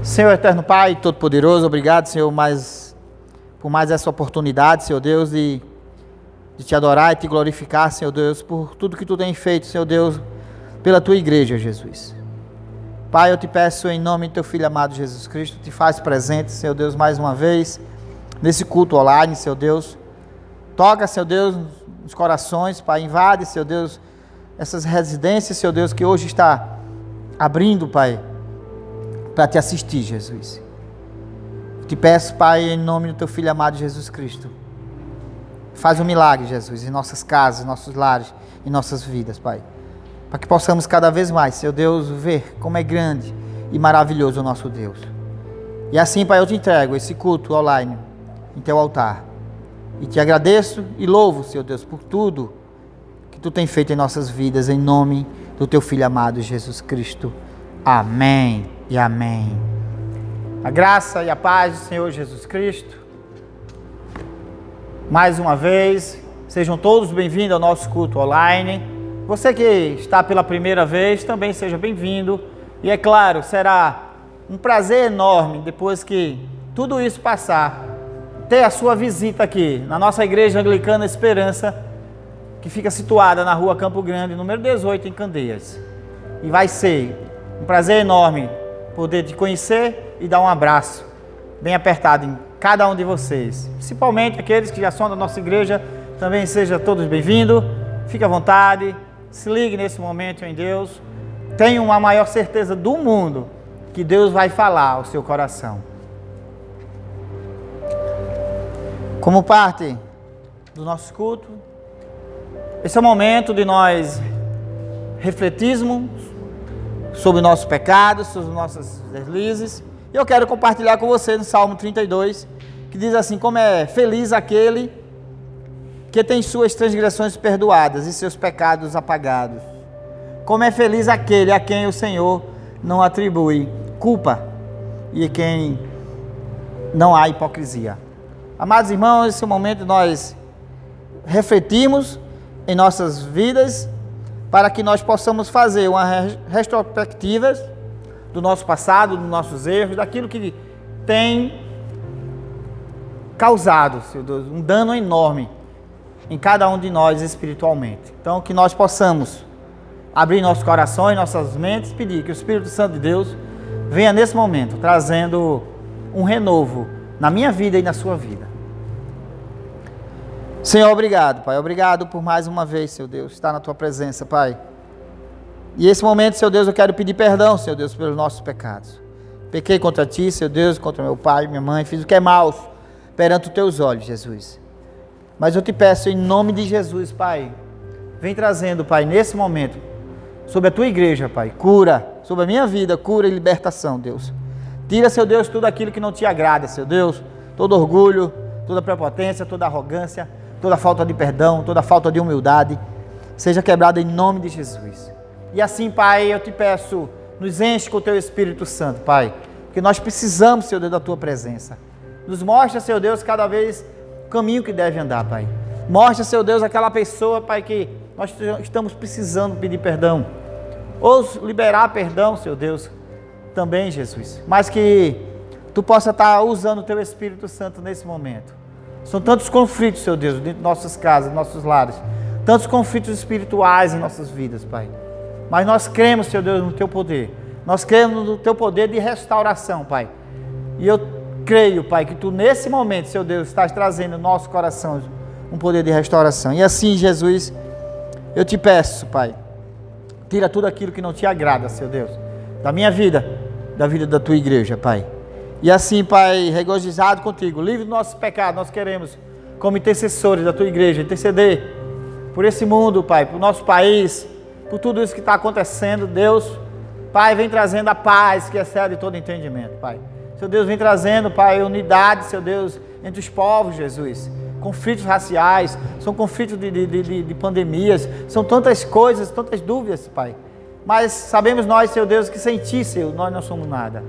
Senhor eterno Pai, Todo-Poderoso, obrigado, Senhor, por mais essa oportunidade, Senhor Deus, de te adorar e te glorificar, Senhor Deus, por tudo que Tu tem feito, Senhor Deus, pela Tua igreja, Jesus. Pai, eu te peço em nome do Teu Filho amado Jesus Cristo, te faz presente, Senhor Deus, mais uma vez, nesse culto online, Senhor Deus. Toca, Senhor Deus, nos corações, Pai, invade, Senhor Deus, essas residências, Senhor Deus, que hoje está abrindo, Pai, para te assistir, Jesus. Te peço, Pai, em nome do Teu Filho amado Jesus Cristo, faz um milagre, Jesus, em nossas casas, em nossos lares, em nossas vidas, Pai, para que possamos cada vez mais, Senhor Deus, ver como é grande e maravilhoso o nosso Deus. E assim, Pai, eu te entrego esse culto online em Teu altar, e te agradeço e louvo, Senhor Deus, por tudo que Tu tem feito em nossas vidas, em nome do Teu Filho amado Jesus Cristo. Amém e amém. A graça e a paz do Senhor Jesus Cristo. Mais uma vez, sejam todos bem-vindos ao nosso culto online. Você que está pela primeira vez, também seja bem-vindo. E é claro, será um prazer enorme, depois que tudo isso passar, ter a sua visita aqui na nossa Igreja Anglicana Esperança, que fica situada na Rua Campo Grande, número 18, em Candeias. E vai ser um prazer enorme poder te conhecer e dar um abraço bem apertado em cada um de vocês. Principalmente aqueles que já são da nossa igreja, também sejam todos bem-vindos. Fique à vontade, se ligue nesse momento em Deus. Tenho a maior certeza do mundo que Deus vai falar ao seu coração. Como parte do nosso culto, esse é o momento de nós refletirmos sobre nossos pecados, sobre nossas deslizes. E eu quero compartilhar com você no Salmo 32, que diz assim: como é feliz aquele que tem suas transgressões perdoadas e seus pecados apagados. Como é feliz aquele a quem o Senhor não atribui culpa e em quem não há hipocrisia. Amados irmãos, esse é o momento de nós refletirmos em nossas vidas, para que nós possamos fazer uma retrospectiva do nosso passado, dos nossos erros, daquilo que tem causado, Senhor Deus, um dano enorme em cada um de nós espiritualmente. Então, que nós possamos abrir nossos corações, nossas mentes, pedir que o Espírito Santo de Deus venha nesse momento, trazendo um renovo na minha vida e na sua vida. Senhor, obrigado, Pai. Obrigado por mais uma vez, Senhor Deus, estar na Tua presença, Pai. E esse momento, Senhor Deus, eu quero pedir perdão, Senhor Deus, pelos nossos pecados. Pequei contra Ti, Senhor Deus, contra meu pai, minha mãe, fiz o que é mal perante os Teus olhos, Jesus. Mas eu te peço, em nome de Jesus, Pai, vem trazendo, Pai, nesse momento, sobre a Tua igreja, Pai, cura, sobre a minha vida, cura e libertação, Deus. Tira, Senhor Deus, tudo aquilo que não Te agrada, Senhor Deus, todo orgulho, toda prepotência, toda arrogância, toda falta de perdão, toda falta de humildade, seja quebrada em nome de Jesus. E assim, Pai, eu te peço, nos enche com o Teu Espírito Santo, Pai, porque nós precisamos, Senhor Deus, da Tua presença. Nos mostra, Senhor Deus, cada vez o caminho que deve andar, Pai. Mostra, Senhor Deus, aquela pessoa, Pai, que nós estamos precisando pedir perdão, ou liberar perdão, Senhor Deus, também, Jesus, mas que Tu possa estar usando o Teu Espírito Santo nesse momento. São tantos conflitos, Senhor Deus, dentro de nossas casas, nossos lares. Tantos conflitos espirituais em nossas vidas, Pai. Mas nós cremos, Senhor Deus, no Teu poder. Nós cremos no Teu poder de restauração, Pai. E eu creio, Pai, que Tu nesse momento, Senhor Deus, estás trazendo no nosso coração um poder de restauração. E assim, Jesus, eu te peço, Pai, tira tudo aquilo que não Te agrada, Senhor Deus, da minha vida, da vida da Tua igreja, Pai. E assim, Pai, regozijado contigo, livre do nosso pecado, nós queremos, como intercessores da Tua igreja, interceder por esse mundo, Pai, por nosso país, por tudo isso que está acontecendo. Deus, Pai, vem trazendo a paz que excede todo entendimento, Pai. Senhor Deus, vem trazendo, Pai, unidade, Senhor Deus, entre os povos, Jesus. Conflitos raciais, são conflitos de pandemias, são tantas coisas, tantas dúvidas, Pai. Mas sabemos nós, Senhor Deus, que sem Ti, Senhor, nós não somos nada.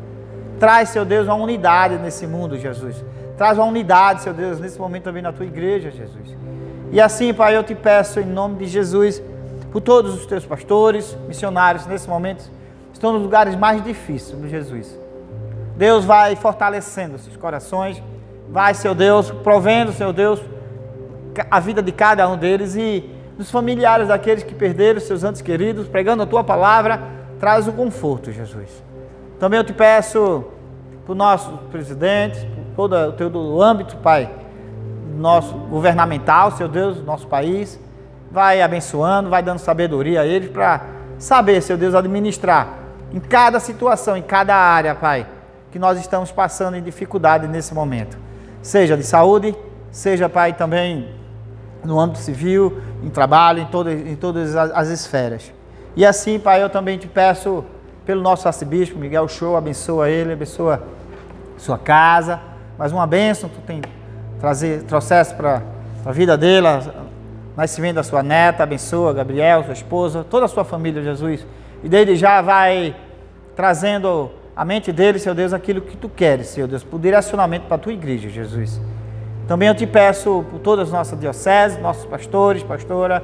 Traz, Senhor Deus, uma unidade nesse mundo, Jesus. Traz uma unidade, Senhor Deus, nesse momento também na Tua igreja, Jesus. E assim, Pai, eu te peço em nome de Jesus, por todos os Teus pastores, missionários, nesse momento, estão nos lugares mais difíceis, Jesus. Deus vai fortalecendo esses corações, vai, Senhor Deus, provendo, Senhor Deus, a vida de cada um deles e dos familiares daqueles que perderam seus entes queridos, pregando a Tua palavra, traz o conforto, Jesus. Também eu te peço para o nosso presidente, por todo o teu âmbito, Pai, nosso governamental, Senhor Deus, do nosso país, vai abençoando, vai dando sabedoria a eles para saber, Senhor Deus, administrar em cada situação, em cada área, Pai, que nós estamos passando em dificuldade nesse momento. Seja de saúde, seja, Pai, também no âmbito civil, em trabalho, em todas as esferas. E assim, Pai, eu também te peço pelo nosso arcebispo, Miguel Show, abençoa ele, abençoa sua casa, mais uma bênção, tu tem trouxesse para a vida dele, nascimento da sua neta, abençoa Gabriel, sua esposa, toda a sua família, Jesus. E desde já vai trazendo à mente dele, Senhor Deus, aquilo que tu queres, Senhor Deus, por direcionamento para a tua igreja, Jesus. Também eu te peço por todas as nossas dioceses, nossos pastores, pastora,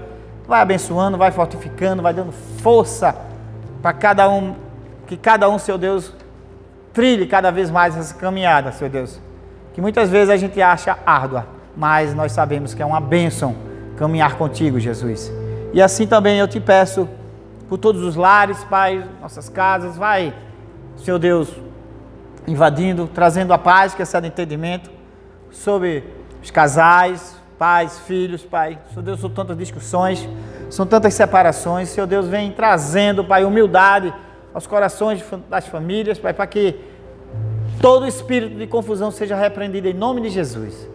vai abençoando, vai fortificando, vai dando força para cada um, que cada um, Senhor Deus, trilhe cada vez mais essa caminhada, Senhor Deus. Que muitas vezes a gente acha árdua, mas nós sabemos que é uma bênção caminhar contigo, Jesus. E assim também eu te peço por todos os lares, Pai, nossas casas, vai, Senhor Deus, invadindo, trazendo a paz que excede entendimento sobre os casais, pais, filhos, Pai. Senhor Deus, são tantas discussões, são tantas separações. Senhor Deus, vem trazendo, Pai, humildade aos corações das famílias, Pai, para que todo espírito de confusão seja repreendido em nome de Jesus.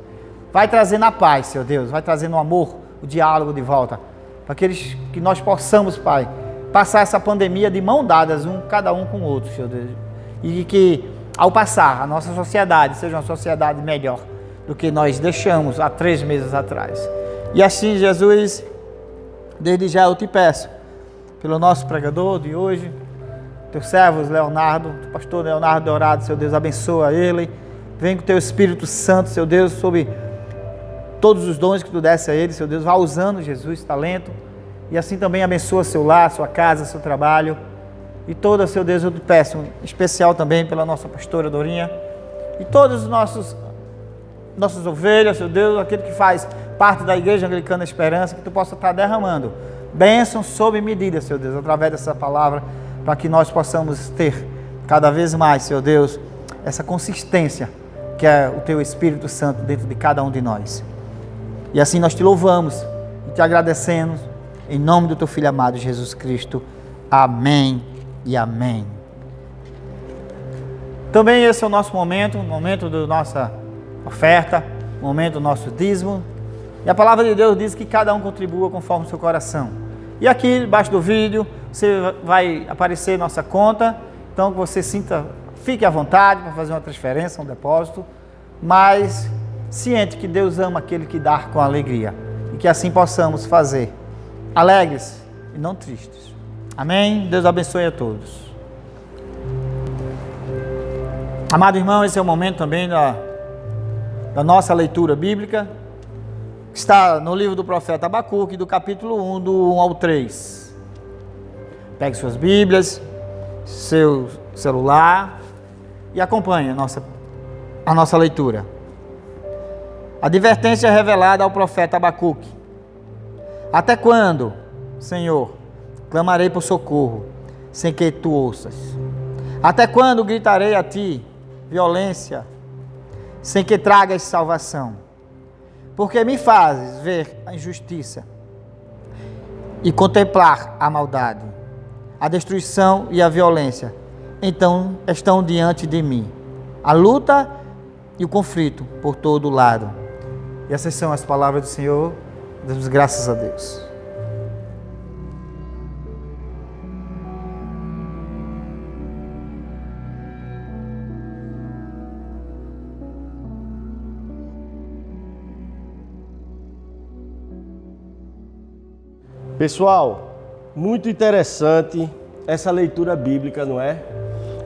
Vai trazendo a paz, Senhor Deus, vai trazendo o amor, o diálogo de volta, para que nós possamos, Pai, passar essa pandemia de mão dadas, cada um com o outro, Senhor Deus. E que, ao passar, a nossa sociedade seja uma sociedade melhor do que nós deixamos há 3 meses atrás. E assim, Jesus, desde já eu te peço, pelo nosso pregador de hoje, teu servo Leonardo, teu pastor Leonardo Dourado, Senhor Deus, abençoa ele, vem com o teu Espírito Santo, Senhor Deus, sobre todos os dons que tu desse a ele, Senhor Deus, vá usando, Jesus, talento, e assim também abençoa seu lar, sua casa, seu trabalho, e toda, Senhor Deus, eu te peço, em especial também pela nossa pastora Dorinha, e todos os nossas ovelhas, Senhor Deus, aquele que faz parte da Igreja Anglicana Esperança, que tu possa estar derramando bênção sob medida, Senhor Deus, através dessa palavra, para que nós possamos ter cada vez mais, Senhor Deus, essa consistência que é o teu Espírito Santo dentro de cada um de nós. E assim nós te louvamos e te agradecemos, em nome do teu Filho amado Jesus Cristo. Amém e amém. Também esse é o nosso momento, o momento da nossa oferta, o momento do nosso dízimo. E a palavra de Deus diz que cada um contribua conforme o seu coração. E aqui, debaixo do vídeo, vai aparecer nossa conta, então que você fique à vontade para fazer uma transferência, um depósito, mas ciente que Deus ama aquele que dá com alegria, e que assim possamos fazer, alegres e não tristes. Amém? Deus abençoe a todos. Amado irmão, esse é o momento também da nossa leitura bíblica, que está no livro do profeta Abacuque, do capítulo 1, do 1 ao 3. Pegue suas Bíblias, seu celular e acompanhe a nossa leitura. Advertência revelada ao profeta Abacuque. Até quando, Senhor, clamarei por socorro, sem que tu ouças? Até quando gritarei a ti violência, sem que tragas salvação? Porque me fazes ver a injustiça e contemplar a maldade, a destruição e a violência. Então estão diante de mim a luta e o conflito por todo lado. E essas são as palavras do Senhor. Damos graças a Deus. Pessoal, muito interessante essa leitura bíblica, não é?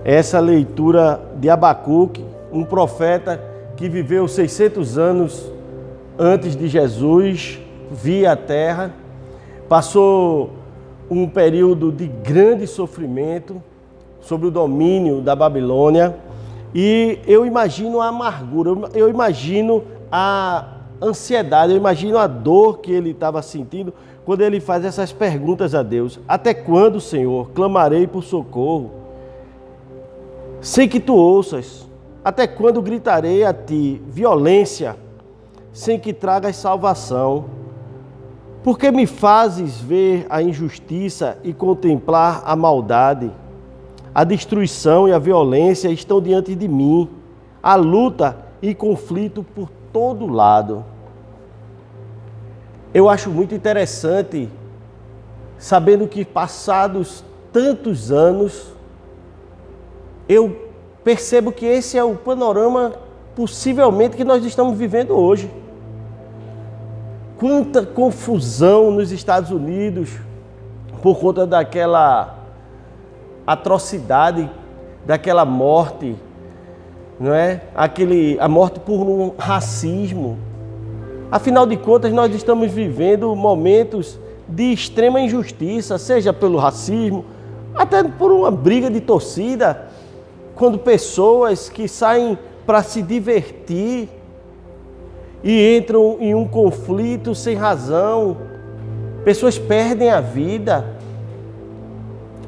Essa leitura de Abacuque, um profeta que viveu 600 anos antes de Jesus, via a terra, passou um período de grande sofrimento sob o domínio da Babilônia, E eu imagino a amargura, eu imagino a ansiedade, eu imagino a dor que ele estava sentindo quando ele faz essas perguntas a Deus. Até quando, Senhor, clamarei por socorro, sem que tu ouças? Até quando gritarei a ti violência, sem que tragas salvação? Por que me fazes ver a injustiça e contemplar a maldade? A destruição e a violência estão diante de mim, a luta e conflito por todo lado. Eu acho muito interessante, sabendo que passados tantos anos, eu percebo que esse é o panorama possivelmente que nós estamos vivendo hoje. Quanta confusão nos Estados Unidos por conta daquela atrocidade, daquela morte, não é? A morte por um racismo. Afinal de contas, nós estamos vivendo momentos de extrema injustiça, seja pelo racismo, até por uma briga de torcida, quando pessoas que saem para se divertir e entram em um conflito sem razão, pessoas perdem a vida.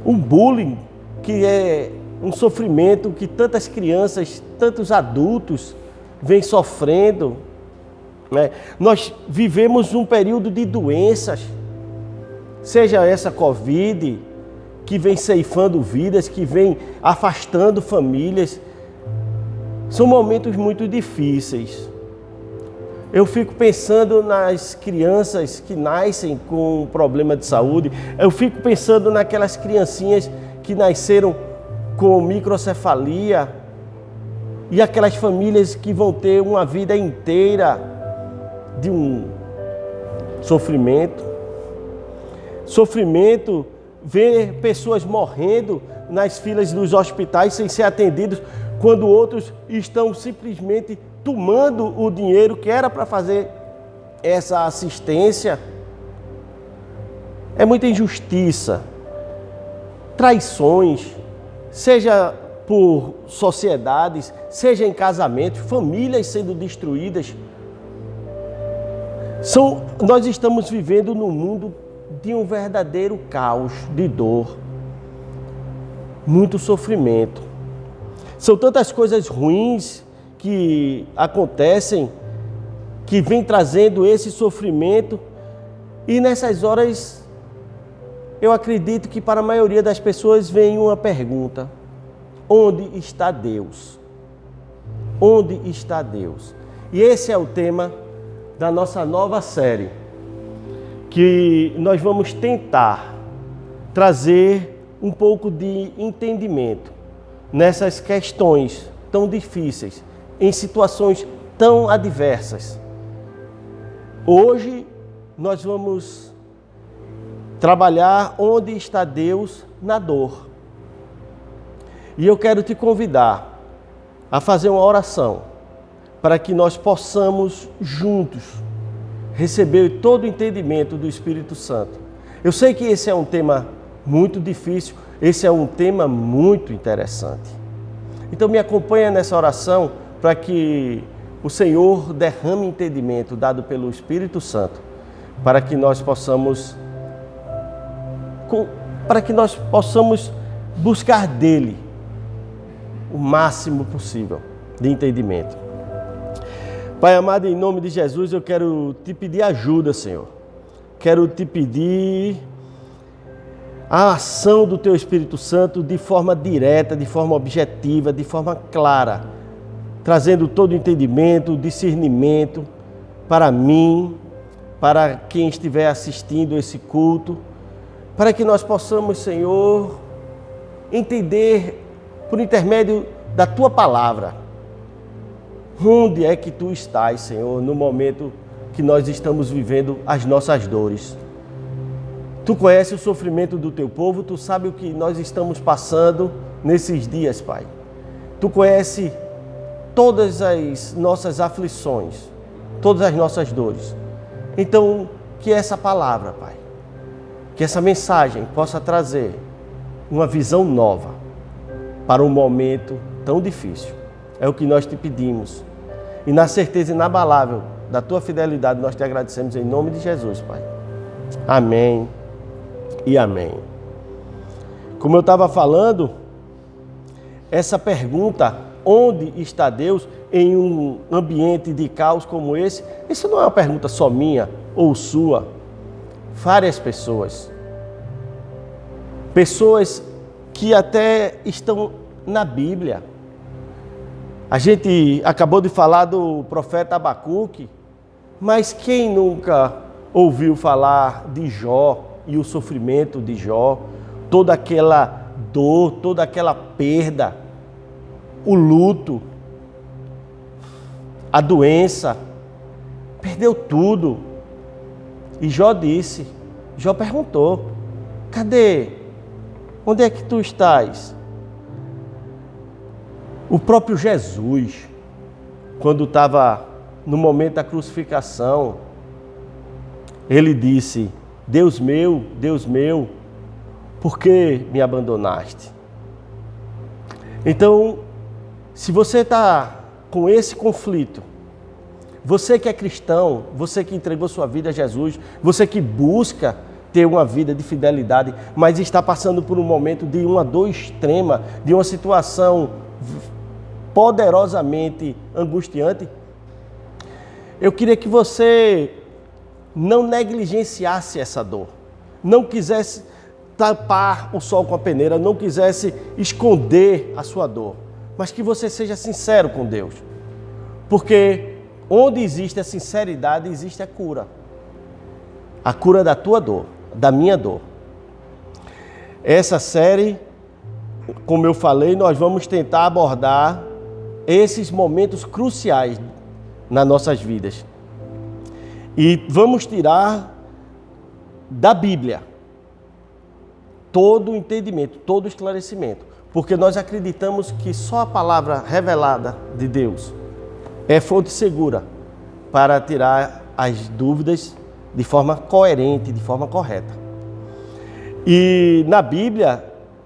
Um bullying, que é um sofrimento que tantas crianças, tantos adultos vêm sofrendo, né? Nós vivemos um período de doenças, seja essa Covid, que vem ceifando vidas, que vem afastando famílias. São momentos muito difíceis. Eu fico pensando nas crianças que nascem com problema de saúde. Eu fico pensando naquelas criancinhas que nasceram com microcefalia e aquelas famílias que vão ter uma vida inteira de um sofrimento. Sofrimento, ver pessoas morrendo nas filas dos hospitais sem ser atendidos, quando outros estão simplesmente tomando o dinheiro que era para fazer essa assistência. É muita injustiça, traições, seja por sociedades, seja em casamentos, famílias sendo destruídas. Nós estamos vivendo num mundo de um verdadeiro caos, de dor, muito sofrimento. São tantas coisas ruins que acontecem, que vem trazendo esse sofrimento, e nessas horas eu acredito que para a maioria das pessoas vem uma pergunta: onde está Deus? Onde está Deus? E esse é o tema da nossa nova série, que nós vamos tentar trazer um pouco de entendimento nessas questões tão difíceis, em situações tão adversas. Hoje nós vamos trabalhar onde está Deus na dor. E eu quero te convidar a fazer uma oração para que nós possamos juntos receber todo o entendimento do Espírito Santo. Eu sei que esse é um tema muito difícil, esse é um tema muito interessante. Então me acompanha nessa oração para que o Senhor derrame entendimento dado pelo Espírito Santo, para que nós possamos buscar dele o máximo possível de entendimento. Pai amado, em nome de Jesus, eu quero te pedir ajuda, Senhor. Quero te pedir a ação do Teu Espírito Santo de forma direta, de forma objetiva, de forma clara, trazendo todo o entendimento, discernimento para mim, para quem estiver assistindo esse culto, para que nós possamos, Senhor, entender por intermédio da Tua palavra onde é que Tu estás, Senhor, no momento que nós estamos vivendo as nossas dores. Tu conheces o sofrimento do Teu povo, Tu sabe o que nós estamos passando nesses dias, Pai. Tu conheces todas as nossas aflições, todas as nossas dores. Então, que essa palavra, Pai, que essa mensagem possa trazer uma visão nova para um momento tão difícil. É o que nós te pedimos. E na certeza inabalável da tua fidelidade, nós te agradecemos em nome de Jesus, Pai. Amém e amém. Como eu estava falando, essa pergunta, onde está Deus em um ambiente de caos como esse? Isso não é uma pergunta só minha ou sua. Várias pessoas. Pessoas que até estão na Bíblia. A gente acabou de falar do profeta Abacuque, mas quem nunca ouviu falar de Jó e o sofrimento de Jó, toda aquela dor, toda aquela perda, o luto, a doença, perdeu tudo. E Jó disse, Jó perguntou, cadê? Onde é que tu estás? O próprio Jesus, quando estava no momento da crucificação, ele disse, Deus meu, por que me abandonaste? Então, se você está com esse conflito, você que é cristão, você que entregou sua vida a Jesus, você que busca ter uma vida de fidelidade, mas está passando por um momento de uma dor extrema, de uma situação poderosamente angustiante, eu queria que você não negligenciasse essa dor, não quisesse tapar o sol com a peneira, não quisesse esconder a sua dor, mas que você seja sincero com Deus, porque onde existe a sinceridade, existe a cura da tua dor, da minha dor. Essa série, como eu falei, nós vamos tentar abordar esses momentos cruciais nas nossas vidas. E vamos tirar da Bíblia todo o entendimento, todo o esclarecimento. Porque nós acreditamos que só a palavra revelada de Deus é fonte segura para tirar as dúvidas de forma coerente, de forma correta. E na Bíblia,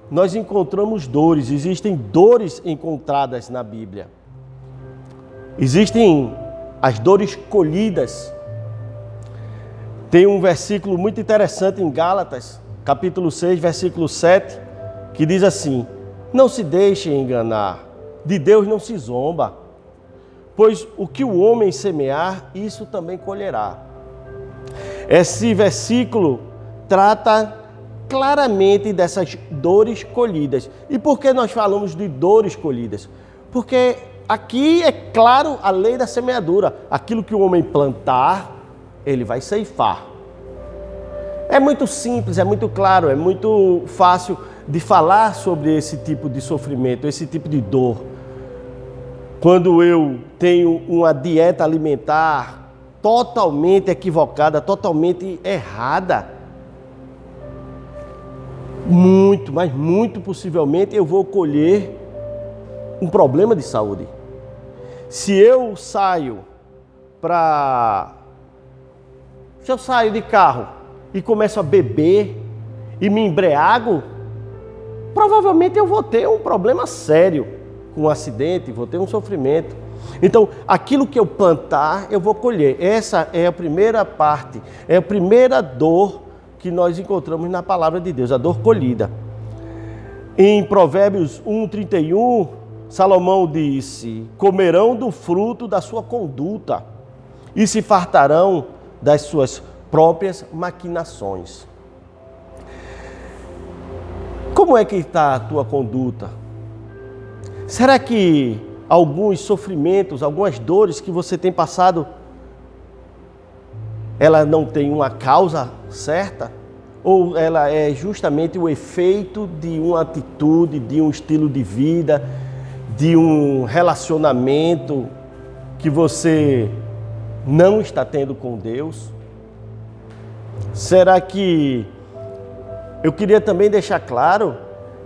nós encontramos dores, existem dores encontradas na Bíblia. Existem as dores colhidas. Tem um versículo muito interessante em Gálatas, capítulo 6, versículo 7, que diz assim, não se deixe enganar, de Deus não se zomba, pois o que o homem semear, isso também colherá. Esse versículo trata claramente dessas dores colhidas. E por que nós falamos de dores colhidas? Porque aqui é claro a lei da semeadura. Aquilo que o homem plantar, ele vai ceifar. É muito simples, é muito claro, é muito fácil de falar sobre esse tipo de sofrimento, esse tipo de dor. Quando eu tenho uma dieta alimentar totalmente equivocada, totalmente errada, mas muito possivelmente eu vou colher um problema de saúde. Se eu saio de carro e começo a beber e me embriago, provavelmente eu vou ter um problema sério com um acidente, vou ter um sofrimento. Então, aquilo que eu plantar, eu vou colher. Essa é a primeira parte, é a primeira dor que nós encontramos na palavra de Deus, a dor colhida. Em Provérbios 1:31, Salomão disse, comerão do fruto da sua conduta e se fartarão das suas próprias maquinações. Como é que está a tua conduta? Será que alguns sofrimentos, algumas dores que você tem passado, ela não tem uma causa certa? Ou ela é justamente o efeito de uma atitude, de um estilo de vida, de um relacionamento que você não está tendo com Deus? Será que... Eu queria também deixar claro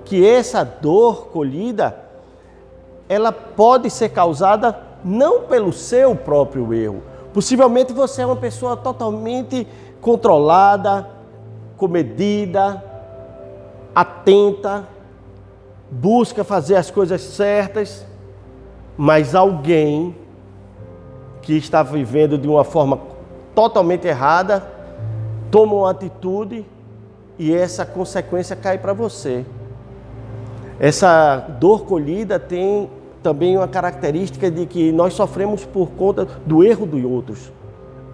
que essa dor colhida, ela pode ser causada não pelo seu próprio erro. Possivelmente você é uma pessoa totalmente controlada, comedida, atenta, busca fazer as coisas certas, mas alguém que está vivendo de uma forma totalmente errada toma uma atitude e essa consequência cai para você. Essa dor colhida tem também uma característica de que nós sofremos por conta do erro dos outros.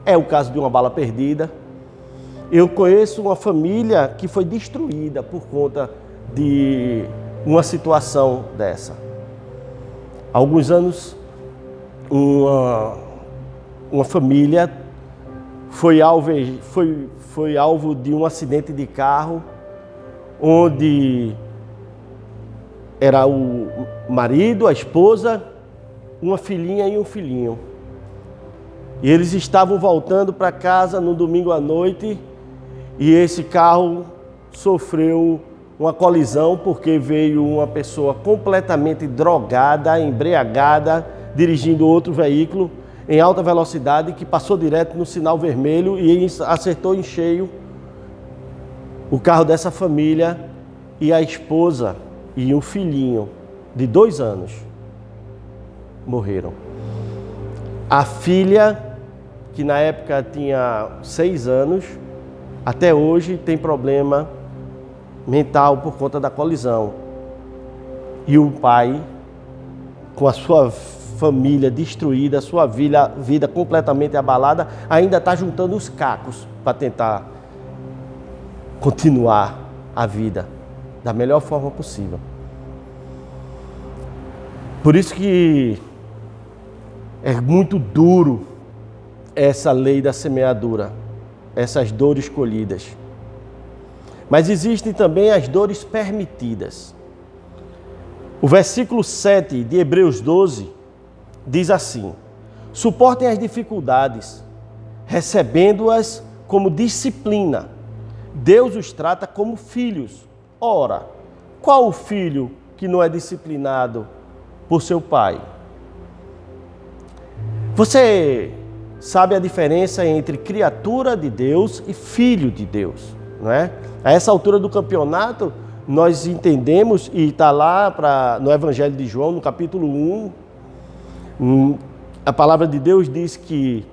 É o caso de uma bala perdida. Eu conheço uma família que foi destruída por conta de uma situação dessa. Há alguns anos, uma família foi alvo de um acidente de carro, onde era o marido, a esposa, uma filhinha e um filhinho. E eles estavam voltando para casa no domingo à noite e esse carro sofreu uma colisão porque veio uma pessoa completamente drogada, embriagada, dirigindo outro veículo em alta velocidade que passou direto no sinal vermelho e acertou em cheio o carro dessa família e a esposa e um filhinho de 2 anos morreram. A filha, que na época tinha 6 anos, até hoje tem problema mental por conta da colisão. E o pai, com a sua família destruída, a sua vida completamente abalada, ainda está juntando os cacos para tentar continuar a vida da melhor forma possível. Por isso que é muito duro essa lei da semeadura, essas dores colhidas. Mas existem também as dores permitidas. O versículo 7 de Hebreus 12 diz assim: suportem as dificuldades, recebendo-as como disciplina. Deus os trata como filhos. Ora, qual o filho que não é disciplinado por seu pai? Você sabe a diferença entre criatura de Deus e filho de Deus, não é? A essa altura do campeonato, nós entendemos, e está lá no Evangelho de João, no capítulo 1, a palavra de Deus diz que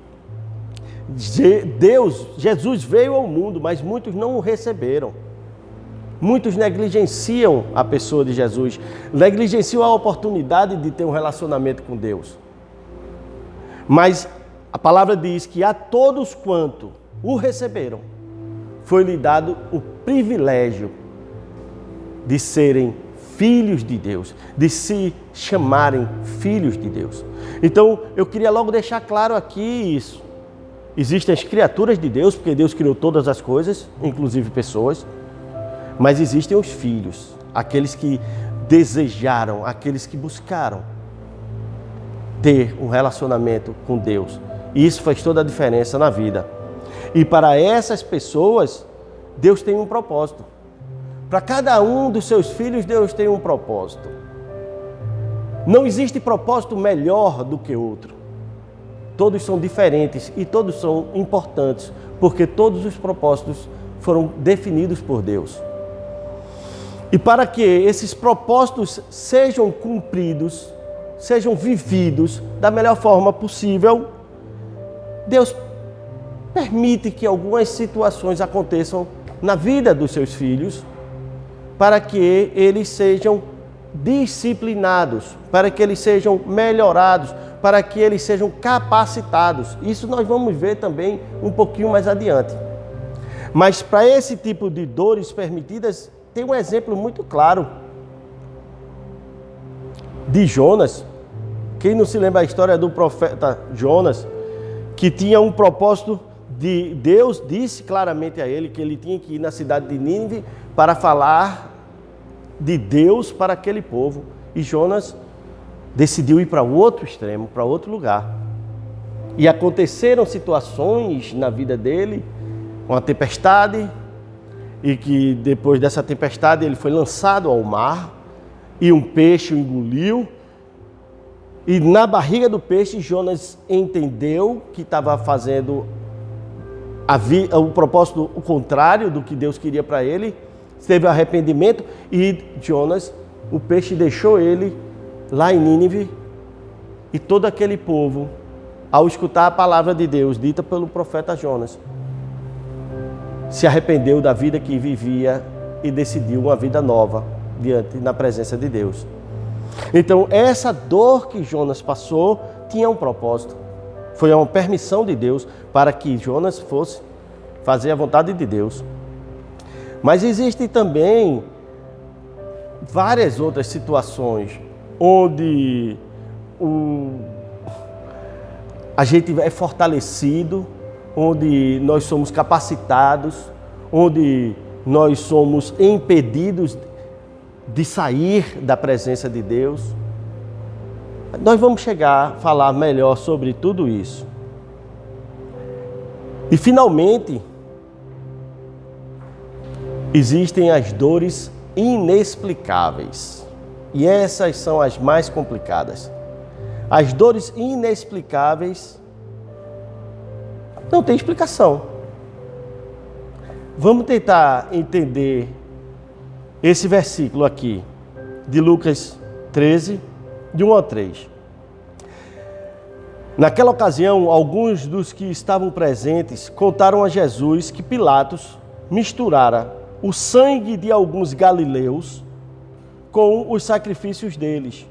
Jesus veio ao mundo, mas muitos não o receberam. Muitos negligenciam a pessoa de Jesus, negligenciam a oportunidade de ter um relacionamento com Deus. Mas a palavra diz que a todos quanto o receberam, foi-lhe dado o privilégio de serem filhos de Deus, de se chamarem filhos de Deus. Então, eu queria logo deixar claro aqui isso. Existem as criaturas de Deus, porque Deus criou todas as coisas, inclusive pessoas, mas existem os filhos, aqueles que desejaram, aqueles que buscaram ter um relacionamento com Deus. E isso faz toda a diferença na vida. E para essas pessoas, Deus tem um propósito. Para cada um dos seus filhos, Deus tem um propósito. Não existe propósito melhor do que outro. Todos são diferentes e todos são importantes, porque todos os propósitos foram definidos por Deus. E para que esses propósitos sejam cumpridos, sejam vividos da melhor forma possível, Deus permite que algumas situações aconteçam na vida dos seus filhos, para que eles sejam disciplinados, para que eles sejam melhorados, para que eles sejam capacitados. Isso nós vamos ver também um pouquinho mais adiante. Mas para esse tipo de dores permitidas, tem um exemplo muito claro de Jonas. Quem não se lembra a história do profeta Jonas, que tinha um propósito de Deus, disse claramente a ele que ele tinha que ir na cidade de Nínive para falar de Deus para aquele povo. E Jonas decidiu ir para o outro extremo, para outro lugar. E aconteceram situações na vida dele, uma tempestade, e que depois dessa tempestade ele foi lançado ao mar, e um peixe o engoliu. E na barriga do peixe, Jonas entendeu que estava fazendo o propósito o contrário do que Deus queria para ele, teve arrependimento, e Jonas, o peixe deixou ele lá em Nínive, E todo aquele povo, ao escutar a palavra de Deus dita pelo profeta Jonas, se arrependeu da vida que vivia e decidiu uma vida nova na presença de Deus. Então, essa dor que Jonas passou tinha um propósito. Foi uma permissão de Deus para que Jonas fosse fazer a vontade de Deus. Mas existem também várias outras situações onde a gente é fortalecido, onde nós somos capacitados, onde nós somos impedidos de sair da presença de Deus. Nós vamos chegar a falar melhor sobre tudo isso. E finalmente, existem as dores inexplicáveis. E essas são as mais complicadas. As dores inexplicáveis não tem explicação. Vamos tentar entender esse versículo aqui, de Lucas 13, de 1 a 3. Naquela ocasião, alguns dos que estavam presentes contaram a Jesus que Pilatos misturara o sangue de alguns galileus com os sacrifícios deles.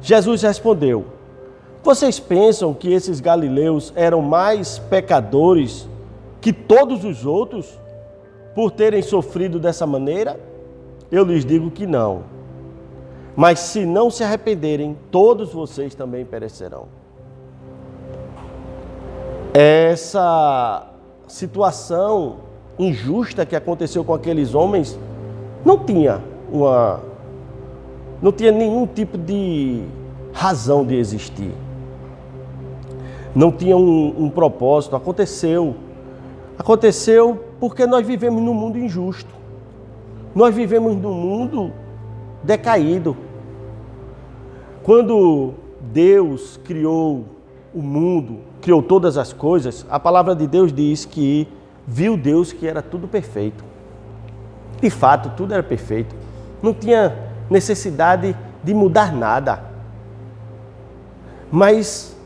Jesus respondeu: vocês pensam que esses galileus eram mais pecadores que todos os outros por terem sofrido dessa maneira? Eu lhes digo que não. Mas se não se arrependerem, todos vocês também perecerão. Essa situação injusta que aconteceu com aqueles homens não tinha nenhum tipo de razão de existir. Não tinha um propósito. Aconteceu porque nós vivemos num mundo injusto. Nós vivemos num mundo decaído. Quando Deus criou o mundo, criou todas as coisas, a palavra de Deus diz que viu Deus que era tudo perfeito. De fato, tudo era perfeito. Não tinha necessidade de mudar nada. Mas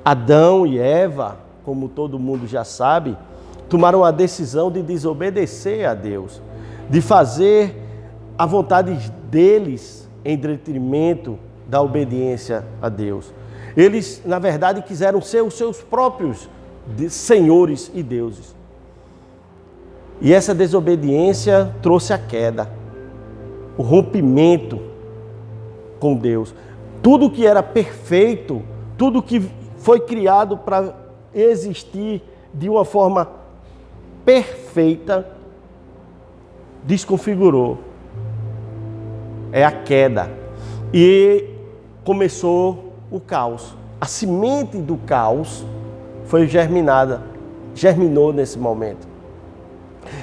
Adão e Eva, como todo mundo já sabe, tomaram a decisão de desobedecer a Deus, de fazer a vontade deles em detrimento da obediência a Deus. Eles, na verdade, quiseram ser os seus próprios senhores e deuses. E essa desobediência trouxe a queda, o rompimento com Deus. Tudo que era perfeito, tudo que foi criado para existir de uma forma perfeita, desconfigurou. É a queda. E começou o caos. A semente do caos foi germinou nesse momento.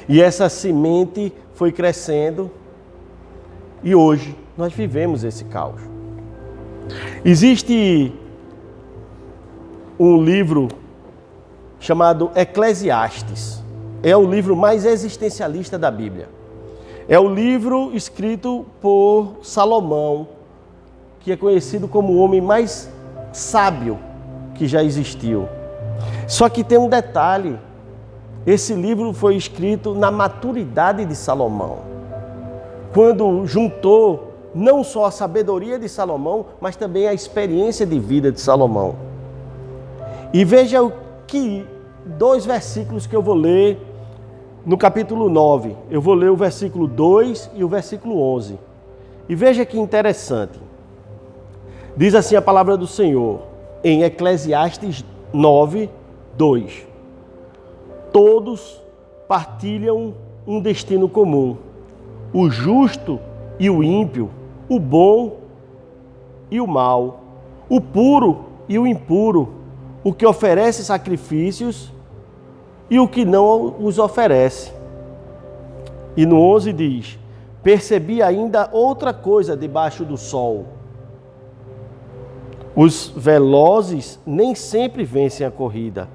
E essa semente foi crescendo e hoje nós vivemos esse caos. Existe um livro chamado Eclesiastes. É o livro mais existencialista da Bíblia. É o livro escrito por Salomão, que é conhecido como o homem mais sábio que já existiu. Só que tem um detalhe: esse livro foi escrito na maturidade de Salomão, quando juntou não só a sabedoria de Salomão, mas também a experiência de vida de Salomão. E veja que 2 versículos que eu vou ler no capítulo 9. Eu vou ler o versículo 2 e o versículo 11. E veja que interessante. Diz assim a palavra do Senhor, em Eclesiastes 9, 2. Todos partilham um destino comum. O justo e o ímpio, o bom e o mal, o puro e o impuro, o que oferece sacrifícios e o que não os oferece. E no 11 diz: percebi ainda outra coisa debaixo do sol. Os velozes nem sempre vencem a corrida.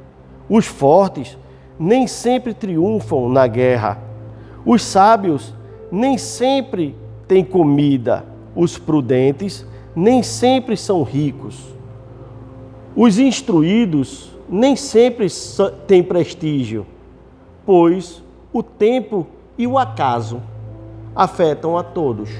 Os fortes nem sempre triunfam na guerra. Os sábios nem sempre têm comida. Os prudentes nem sempre são ricos. Os instruídos nem sempre têm prestígio, pois o tempo e o acaso afetam a todos.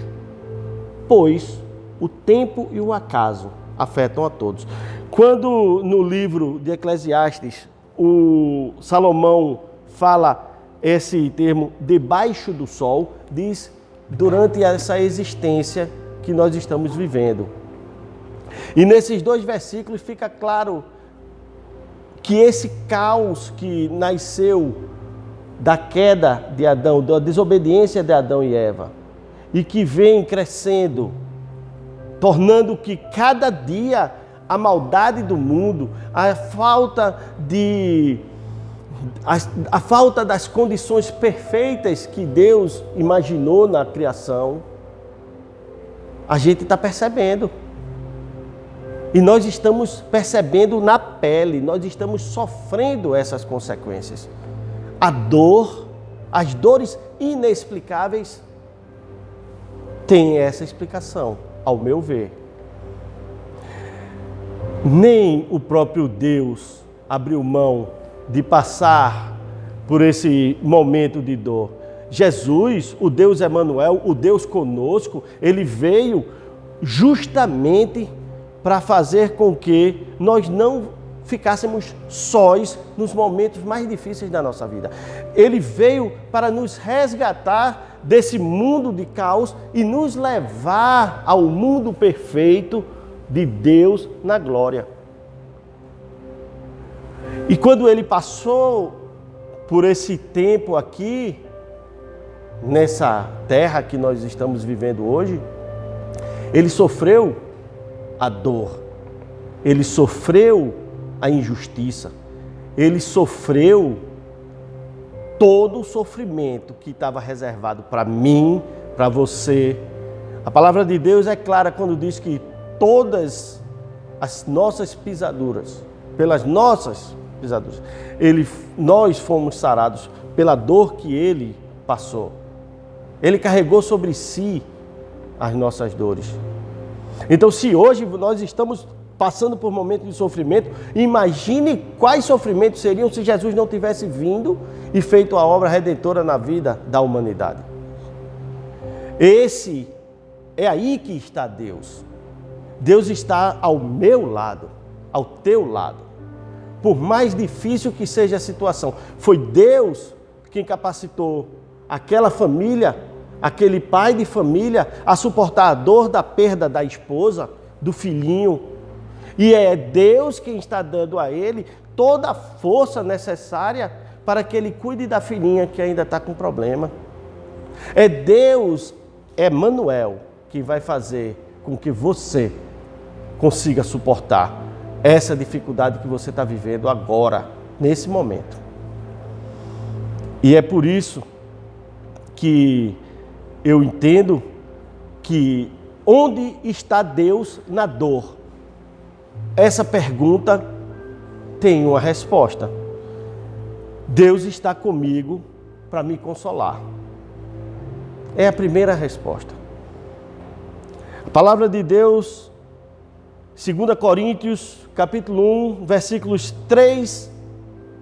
Pois o tempo e o acaso afetam a todos. Quando no livro de Eclesiastes, o Salomão fala esse termo debaixo do sol, diz durante essa existência que nós estamos vivendo. E nesses 2 versículos fica claro que esse caos que nasceu da queda de Adão, da desobediência de Adão e Eva, e que vem crescendo, tornando que cada dia a maldade do mundo, a falta das condições perfeitas que Deus imaginou na criação, a gente está percebendo. E nós estamos percebendo na pele, nós estamos sofrendo essas consequências. A dor, as dores inexplicáveis, têm essa explicação, ao meu ver. Nem o próprio Deus abriu mão de passar por esse momento de dor. Jesus, o Deus Emanuel, o Deus conosco, ele veio justamente para fazer com que nós não ficássemos sós nos momentos mais difíceis da nossa vida. Ele veio para nos resgatar desse mundo de caos e nos levar ao mundo perfeito de Deus na glória. E quando ele passou por esse tempo aqui, nessa terra que nós estamos vivendo hoje, ele sofreu a dor, ele sofreu a injustiça, ele sofreu todo o sofrimento que estava reservado para mim, para você. A palavra de Deus é clara quando diz que todas as nossas pisaduras, pelas nossas pisaduras, nós fomos sarados pela dor que ele passou. Ele carregou sobre si as nossas dores. Então, se hoje nós estamos passando por momentos de sofrimento, imagine quais sofrimentos seriam se Jesus não tivesse vindo e feito a obra redentora na vida da humanidade. É aí que está Deus. Deus está ao meu lado, ao teu lado. Por mais difícil que seja a situação, foi Deus quem capacitou aquela família, aquele pai de família, a suportar a dor da perda da esposa, do filhinho. E é Deus quem está dando a ele toda a força necessária para que ele cuide da filhinha que ainda está com problema. É Deus, Emanuel, que vai fazer com que você consiga suportar essa dificuldade que você está vivendo agora, nesse momento. E é por isso que eu entendo que onde está Deus na dor? Essa pergunta tem uma resposta. Deus está comigo para me consolar. É a primeira resposta. A palavra de Deus, 2 Coríntios, capítulo 1, versículos 3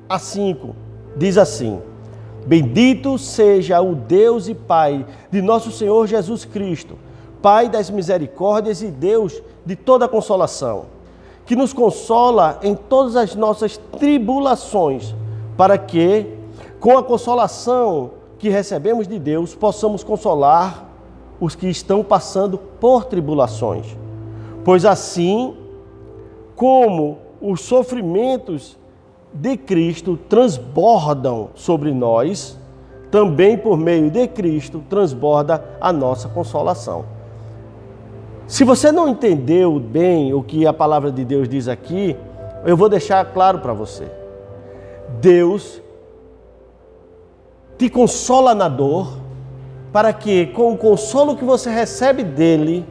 a 5, diz assim: Bendito seja o Deus e Pai de nosso Senhor Jesus Cristo, Pai das misericórdias e Deus de toda consolação, que nos consola em todas as nossas tribulações, para que, com a consolação que recebemos de Deus, possamos consolar os que estão passando por tribulações. Pois assim como os sofrimentos de Cristo transbordam sobre nós, também por meio de Cristo transborda a nossa consolação. Se você não entendeu bem o que a palavra de Deus diz aqui, eu vou deixar claro para você. Deus te consola na dor, para que com o consolo que você recebe dele,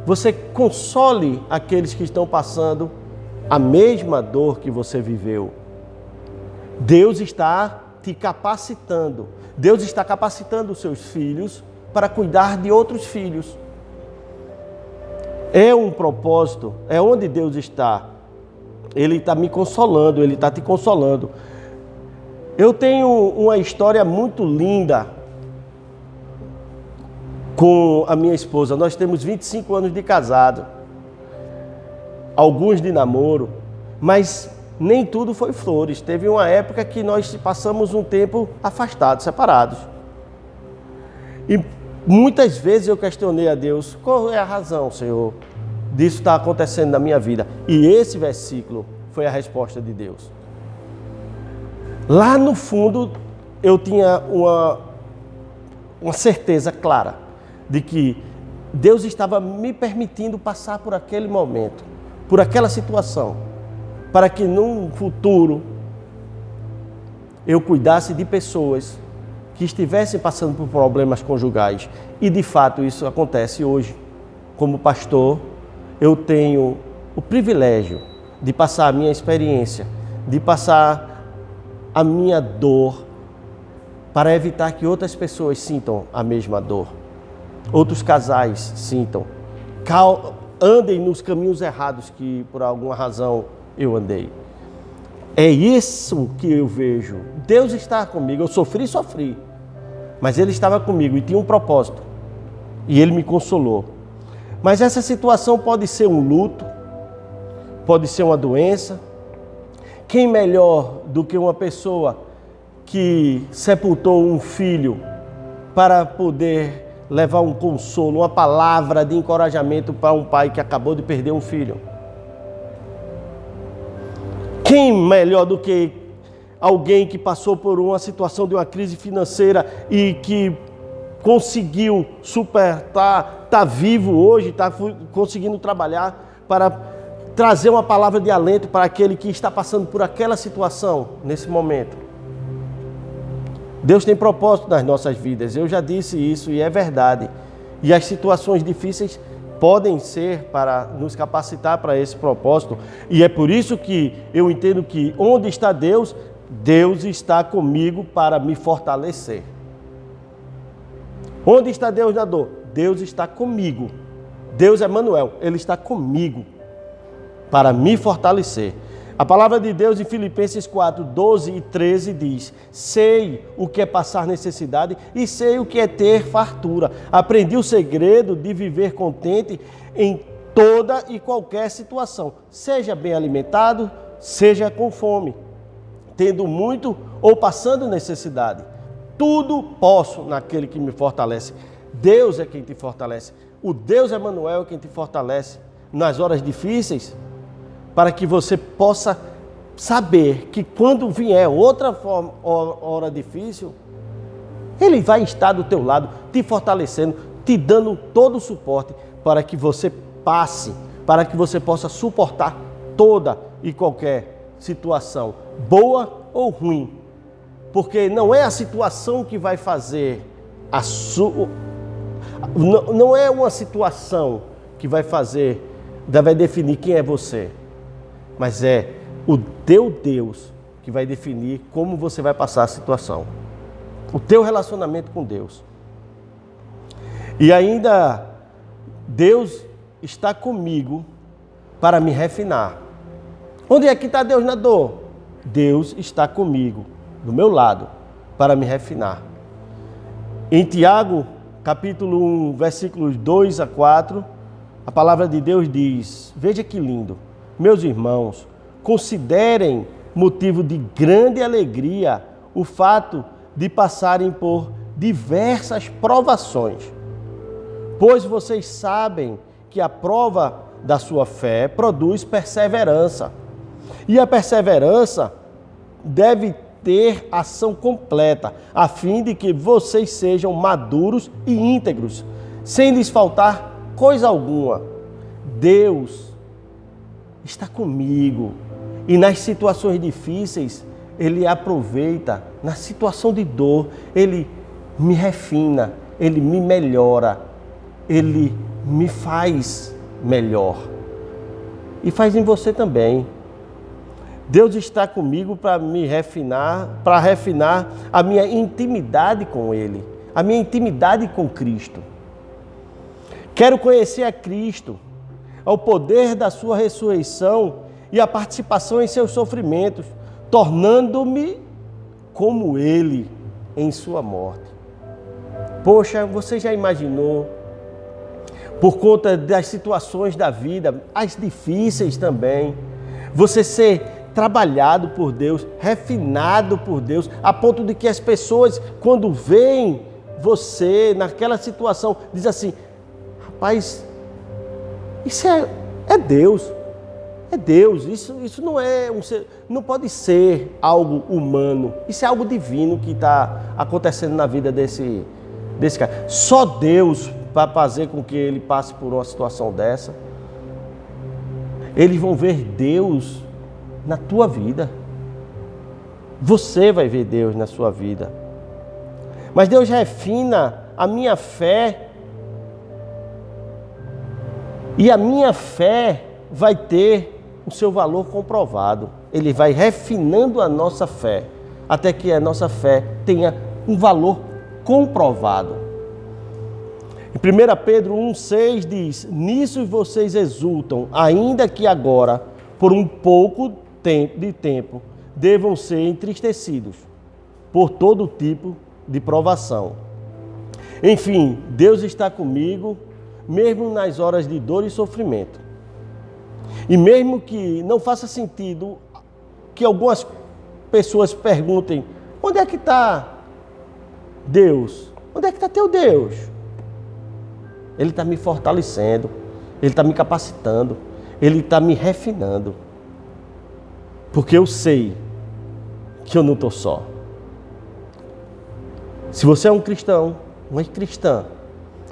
você console aqueles que estão passando a mesma dor que você viveu. Deus está te capacitando. Deus está capacitando os seus filhos para cuidar de outros filhos. é um propósito, é onde Deus está. Ele está me consolando, Ele está te consolando. Eu tenho uma história muito linda com a minha esposa. Nós temos 25 anos de casado, alguns de namoro, mas nem tudo foi flores. Teve uma época que nós passamos um tempo afastados, separados. E muitas vezes eu questionei a Deus, qual é a razão, Senhor, disso está acontecendo na minha vida? E esse versículo foi a resposta de Deus. Lá no fundo, eu tinha uma certeza clara de que Deus estava me permitindo passar por aquele momento, por aquela situação, para que num futuro eu cuidasse de pessoas que estivessem passando por problemas conjugais. E de fato isso acontece hoje. Como pastor, eu tenho o privilégio de passar a minha experiência, de passar a minha dor, para evitar que outras pessoas sintam a mesma dor. Outros casais sintam. Andem nos caminhos errados que por alguma razão eu andei. É isso que eu vejo. Deus está comigo. Eu sofri, mas Ele estava comigo e tinha um propósito. E Ele me consolou. Mas essa situação pode ser um luto, pode ser uma doença. Quem melhor do que uma pessoa que sepultou um filho para poder levar um consolo, uma palavra de encorajamento para um pai que acabou de perder um filho? Quem melhor do que alguém que passou por uma situação de uma crise financeira e que conseguiu superar, está vivo hoje, está conseguindo trabalhar para trazer uma palavra de alento para aquele que está passando por aquela situação nesse momento? Deus tem propósito nas nossas vidas, eu já disse isso e é verdade. E as situações difíceis podem ser para nos capacitar para esse propósito. E é por isso que eu entendo que onde está Deus, Deus está comigo para me fortalecer. Onde está Deus na dor? Deus está comigo. Deus é Emmanuel, Ele está comigo para me fortalecer. A palavra de Deus em Filipenses 4, 12 e 13 diz: sei o que é passar necessidade e sei o que é ter fartura. Aprendi o segredo de viver contente em toda e qualquer situação. Seja bem alimentado, seja com fome, tendo muito ou passando necessidade. Tudo posso naquele que me fortalece. Deus é quem te fortalece. O Deus Emmanuel é quem te fortalece nas horas difíceis, para que você possa saber que quando vier outra hora difícil, Ele vai estar do teu lado, te fortalecendo, te dando todo o suporte para que você passe, para que você possa suportar toda e qualquer situação, boa ou ruim. Porque não é a situação que vai fazer não é uma situação que vai definir quem é você. Mas é o teu Deus que vai definir como você vai passar a situação. O teu relacionamento com Deus. E ainda, Deus está comigo para me refinar. Onde é que está Deus na dor? Deus está comigo, do meu lado, para me refinar. Em Tiago, capítulo 1, versículos 2 a 4, a palavra de Deus diz: veja que lindo. Meus irmãos, considerem motivo de grande alegria o fato de passarem por diversas provações, pois vocês sabem que a prova da sua fé produz perseverança. E a perseverança deve ter ação completa, a fim de que vocês sejam maduros e íntegros, sem lhes faltar coisa alguma. Deus está comigo e nas situações difíceis Ele aproveita, na situação de dor Ele me refina, Ele me melhora, Ele me faz melhor e faz em você também. Deus está comigo para me refinar, para refinar a minha intimidade com Ele, a minha intimidade com Cristo. Quero conhecer a Cristo, ao poder da sua ressurreição e a participação em seus sofrimentos, tornando-me como ele em sua morte. Poxa, você já imaginou, por conta das situações da vida, as difíceis também, você ser trabalhado por Deus, refinado por Deus, a ponto de que as pessoas, quando veem você naquela situação, dizem assim: rapaz, isso é Deus. É Deus, isso não não pode ser algo humano, isso é algo divino que está acontecendo na vida desse cara. Só Deus para fazer com que ele passe por uma situação dessa. Eles vão ver Deus na tua vida. Você vai ver Deus na sua vida. Mas Deus refina a minha fé. E a minha fé vai ter o seu valor comprovado. Ele vai refinando a nossa fé, até que a nossa fé tenha um valor comprovado. Em 1 Pedro 1,6 diz: nisso vocês exultam, ainda que agora, por um pouco de tempo, devam ser entristecidos por todo tipo de provação. Enfim, Deus está comigo, mesmo nas horas de dor e sofrimento. E mesmo que não faça sentido que algumas pessoas perguntem: onde é que está Deus? Onde é que está teu Deus? Ele está me fortalecendo, Ele está me capacitando, Ele está me refinando. Porque eu sei que eu não estou só. Se você é um cristão, uma cristã,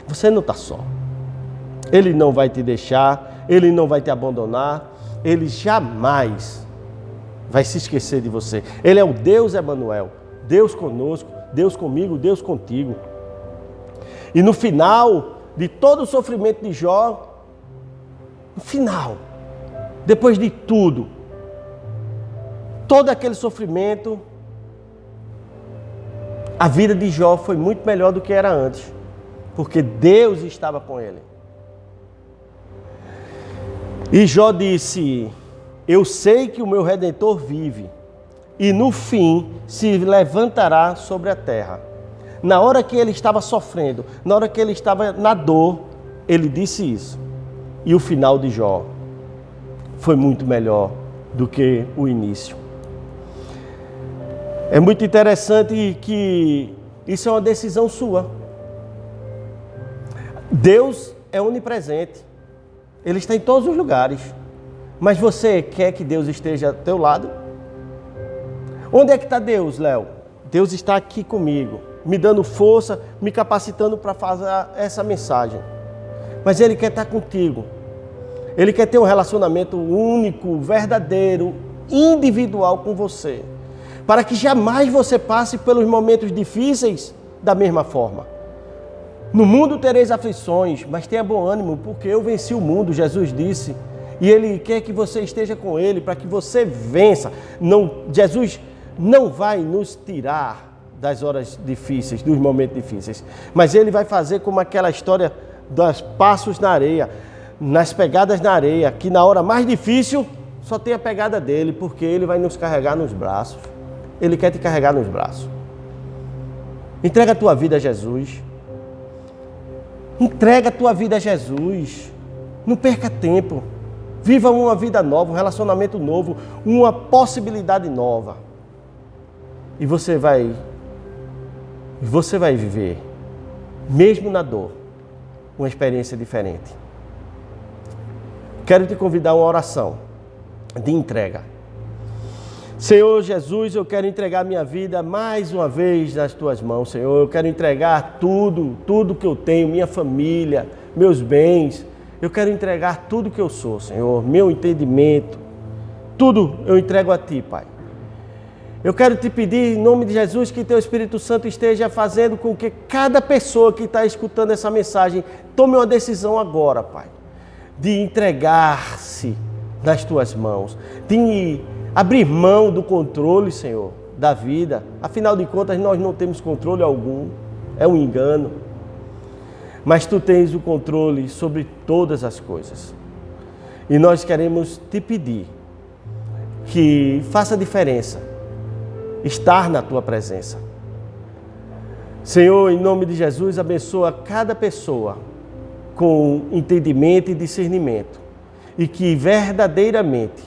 você não está só. Ele não vai te deixar, Ele não vai te abandonar, Ele jamais vai se esquecer de você. Ele é o Deus Emanuel, Deus conosco, Deus comigo, Deus contigo. E no final de todo o sofrimento de Jó, no final, depois de tudo, todo aquele sofrimento, a vida de Jó foi muito melhor do que era antes, porque Deus estava com ele. E Jó disse: eu sei que o meu Redentor vive, e no fim se levantará sobre a terra. Na hora que ele estava sofrendo, na hora que ele estava na dor, ele disse isso. E o final de Jó foi muito melhor do que o início. É muito interessante que isso é uma decisão sua. Deus é onipresente. Ele está em todos os lugares. Mas você quer que Deus esteja ao teu lado? Onde é que está Deus, Léo? Deus está aqui comigo, me dando força, me capacitando para fazer essa mensagem. Mas Ele quer estar contigo. Ele quer ter um relacionamento único, verdadeiro, individual com você, para que jamais você passe pelos momentos difíceis da mesma forma. No mundo tereis aflições, mas tenha bom ânimo, porque eu venci o mundo, Jesus disse. E Ele quer que você esteja com Ele, para que você vença. Jesus não vai nos tirar das horas difíceis, dos momentos difíceis, mas Ele vai fazer como aquela história dos passos na areia, nas pegadas na areia, que na hora mais difícil só tem a pegada dele, porque Ele vai nos carregar nos braços. Ele quer te carregar nos braços. Entrega a tua vida a Jesus. Entrega a tua vida a Jesus. Não perca tempo. Viva uma vida nova, um relacionamento novo, uma possibilidade nova. E você vai viver, mesmo na dor, uma experiência diferente. Quero te convidar a uma oração de entrega. Senhor Jesus, eu quero entregar minha vida mais uma vez nas tuas mãos, Senhor. Eu quero entregar tudo que eu tenho, minha família, meus bens. Eu quero entregar tudo que eu sou, Senhor, meu entendimento. Tudo eu entrego a Ti, Pai. Eu quero te pedir, em nome de Jesus, que Teu Espírito Santo esteja fazendo com que cada pessoa que está escutando essa mensagem tome uma decisão agora, Pai, de entregar-se nas Tuas mãos, de abrir mão do controle, Senhor, da vida. Afinal de contas, nós não temos controle algum, é um engano. Mas Tu tens o controle sobre todas as coisas. E nós queremos te pedir que faça diferença estar na tua presença. Senhor, em nome de Jesus, abençoa cada pessoa com entendimento e discernimento. E que verdadeiramente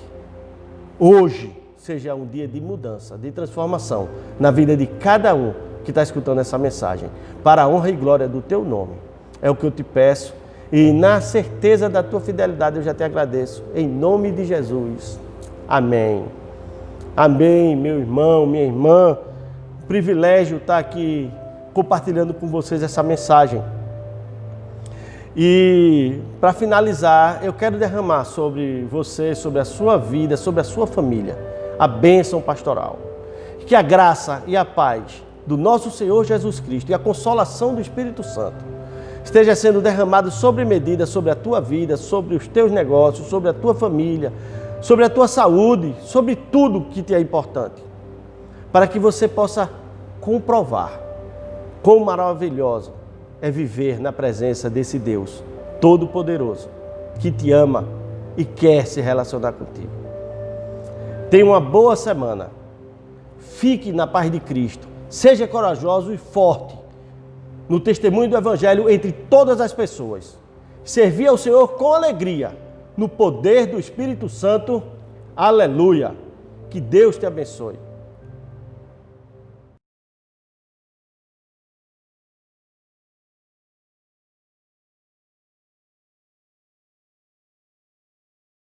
hoje seja um dia de mudança, de transformação na vida de cada um que está escutando essa mensagem. Para a honra e glória do teu nome. É o que eu te peço. E na certeza da tua fidelidade eu já te agradeço. Em nome de Jesus. Amém. Amém, meu irmão, minha irmã. Um privilégio estar aqui compartilhando com vocês essa mensagem. E para finalizar, eu quero derramar sobre você, sobre a sua vida, sobre a sua família, a bênção pastoral. Que a graça e a paz do nosso Senhor Jesus Cristo e a consolação do Espírito Santo esteja sendo derramado sobre medida, sobre a tua vida, sobre os teus negócios, sobre a tua família, sobre a tua saúde, sobre tudo que te é importante, para que você possa comprovar quão maravilhoso é viver na presença desse Deus Todo-Poderoso, que te ama e quer se relacionar contigo. Tenha uma boa semana. Fique na paz de Cristo. Seja corajoso e forte no testemunho do Evangelho entre todas as pessoas. Servir ao Senhor com alegria, no poder do Espírito Santo. Aleluia! Que Deus te abençoe.